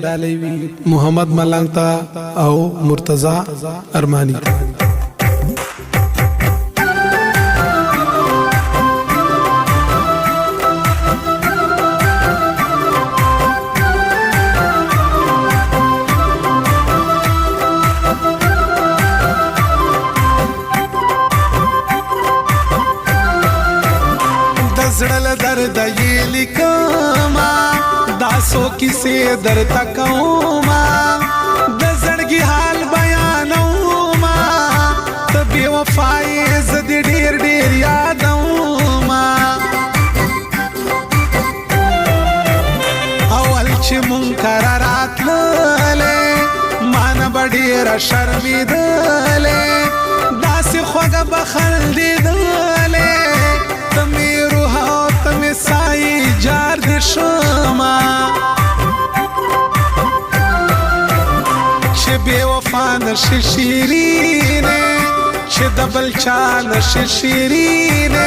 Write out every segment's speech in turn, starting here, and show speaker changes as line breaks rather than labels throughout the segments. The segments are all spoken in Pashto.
ډالۍ وي محمد ملنګ ته او مرتضی ارمانی.
زړل درد یې لیکما داسو کیسې درته کوما د زړګي حال بیانوما ته بې وفایې زه دې ډېر ډېر یادوما اول چې مونږ کره راتللې ما نه به ډېره شرمېدلې داسې خوږه به خندېدلې سای جار د شما چې بے وفا نشي شیرینه چې د بل چا نشي شیرینه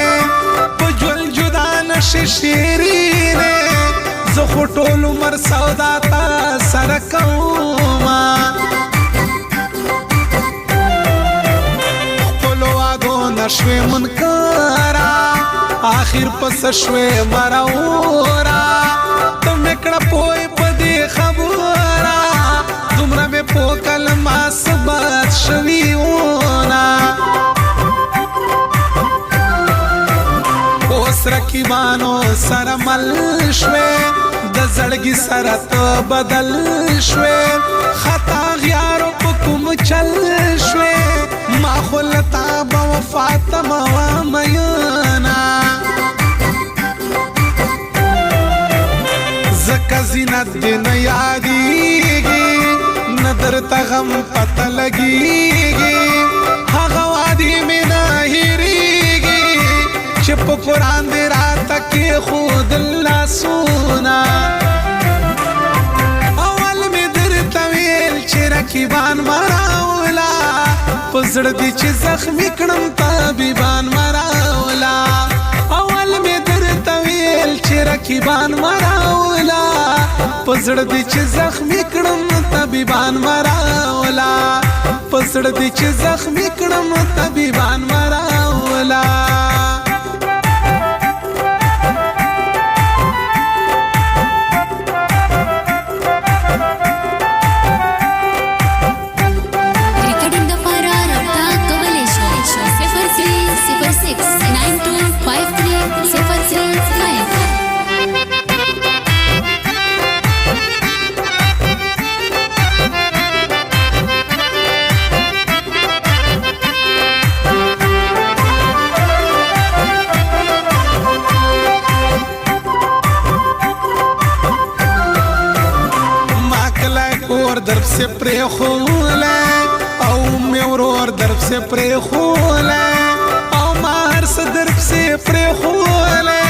په جول جدا نشي شیرینه زه خو ټول عمر سودا تا سره کوما خپلو واګو نشوي منکرا آخر پس شوی مراورا تو مکڑا پوئی پدی خبورا دمرا میں پوکل ما سبات شویونا اوس رکیبانو سر مل شوی د زړګي سره تو بدل شوی خطا غیارو پکم چل شوی ما خلطا بوفات موامینا زکا زینت دن یادیگی ندر تغم پتا لگیگی حقا وادی میں ناہیریگی چپ قرآن دی راتا کی خود اللہ سونا اول میں در طویل چی رکیبان مراولا پزړ دی چې زخمی کړم طبيبان مراولا اول می درته ویل چې رکیبان مراولا پزړ دی چې زخمی کړم طبيبان مراولا پزړ دی چې زخمی کړم طبيبان مراولا درب سے پری خولے او می ورور درب سے پری خولے او ماهر سے درب سے پری خولے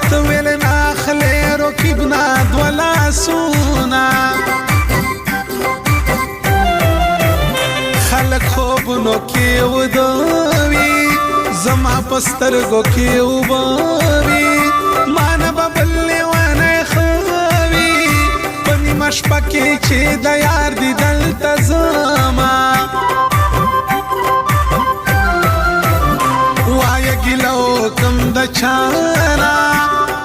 تو ویل ناخلے رکبنا دولا سونا خلق خوبنو کی ودوی زما پسترگو کی وبوی مانا ببلی وانا خوی پنی مشپکی چی دا یار دی دلتا زما وایا گلو کم دا چانا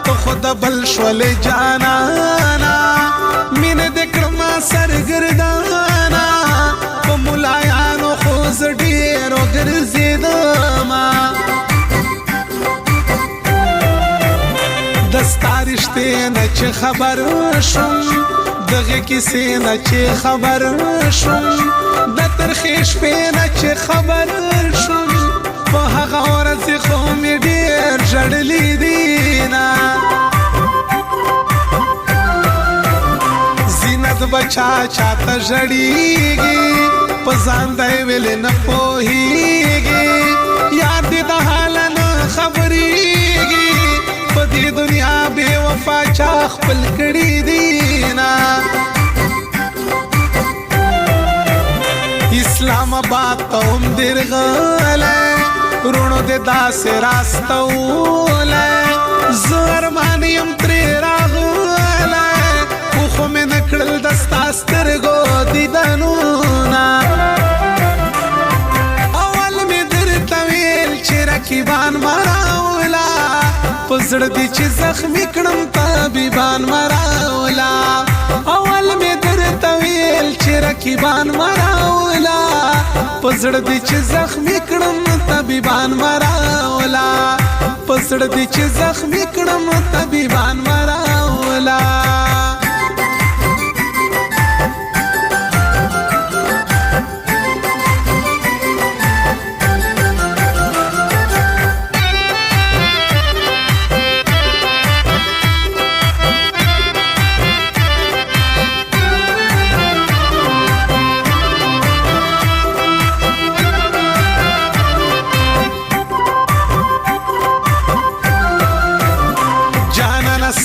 تو خود بل شول جانانا مین دکرما سرگردانا پا ملایانو خوز دیرو گرزیدما دستارشتے نچ خبر شم دغه کسی نه چې خبر شم د ترخیش په نه چې خبر شم په هغه ورځ خو مې ډېر ژړلي دینه زینت بچا چاته ژړېږي په ځان دی ویلې نه پوهېږي یاد دې د حال نه خبرېږي په دې دنیا بې وفا چا خپل کړي دینه اسلام آباد ته هم ډېر غلی رونو دې داسې راستولی زه ارمان یم ترې راغلی خو مې نه کړل د ستا سترګو دیدنونه اول مې درته ویل چې رقیبان مه راوله په زړه دې چې زخمي کړم طبیبان مه راوله اول مې درته ویل چې رقیبان مه راوله په زړه دې چې زخمي کړم طبیبان مه راوله په زړه دې چې زخمي کړم طبیبان مه راوله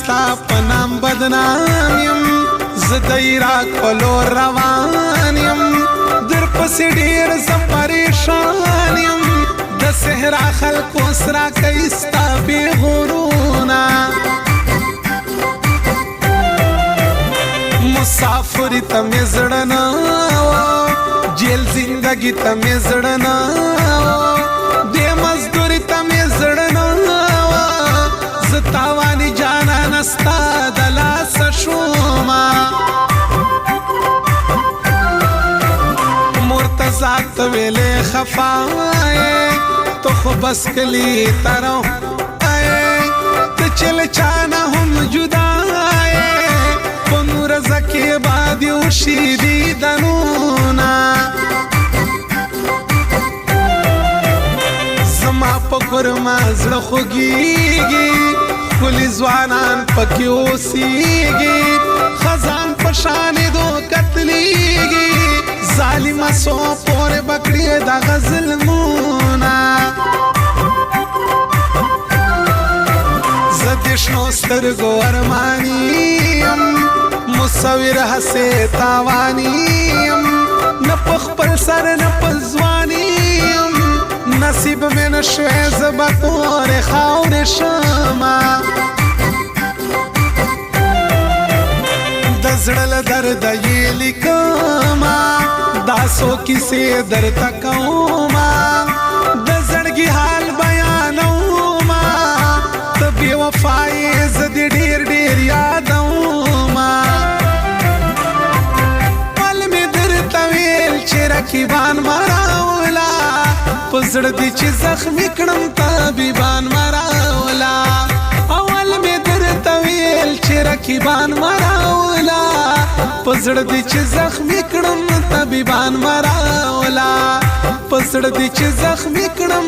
ستا پنام بدنام یم زه د عراق په لور روان یم در پسې ډېر زه پریشان یم د صحرا خلکو سره کوي ستا پیغورونه مسافري ته مې زړه نه وه جیل زندګي ته مې زړه نه وه دې مزدوري ته مې زړه نه وه زه تاواني جانان ستا د لاسه شومه مرتضی ته ویلې خفا یې ته خو بس کلي ته ته چې له چا نه هم جدا یې په نورزه کې باد وشي دیدنونه زما په کورما زړه خوږېږي ښکلي ځوانان پکې اوسېږي خزان په شانې دو قتلېږي ظالمه سو پورې به کړي دغه ظلمونه زه د شنو سترګو ارماني یم مصور هسې تاواني یم نه په خپل سر نه په ځواني یم نصیب مې نشوی زه به تورې خاورې شمه د زړه له درده یې لیکمه دا څو کیسې درته کومه د زړګي حال بیانومه ته بې وفا یې زه دې ډېر ډېر یادومه ول مې درته ویل چې رقیبان مه راوله په زړه دې چې زخمي کړم طبیبان مه راوله اول مې درته ویل چې رقیبان مه راوله په زړه دې چې زخمي کړم طبیبان مه راوله په زړه دې چې زخمي کړم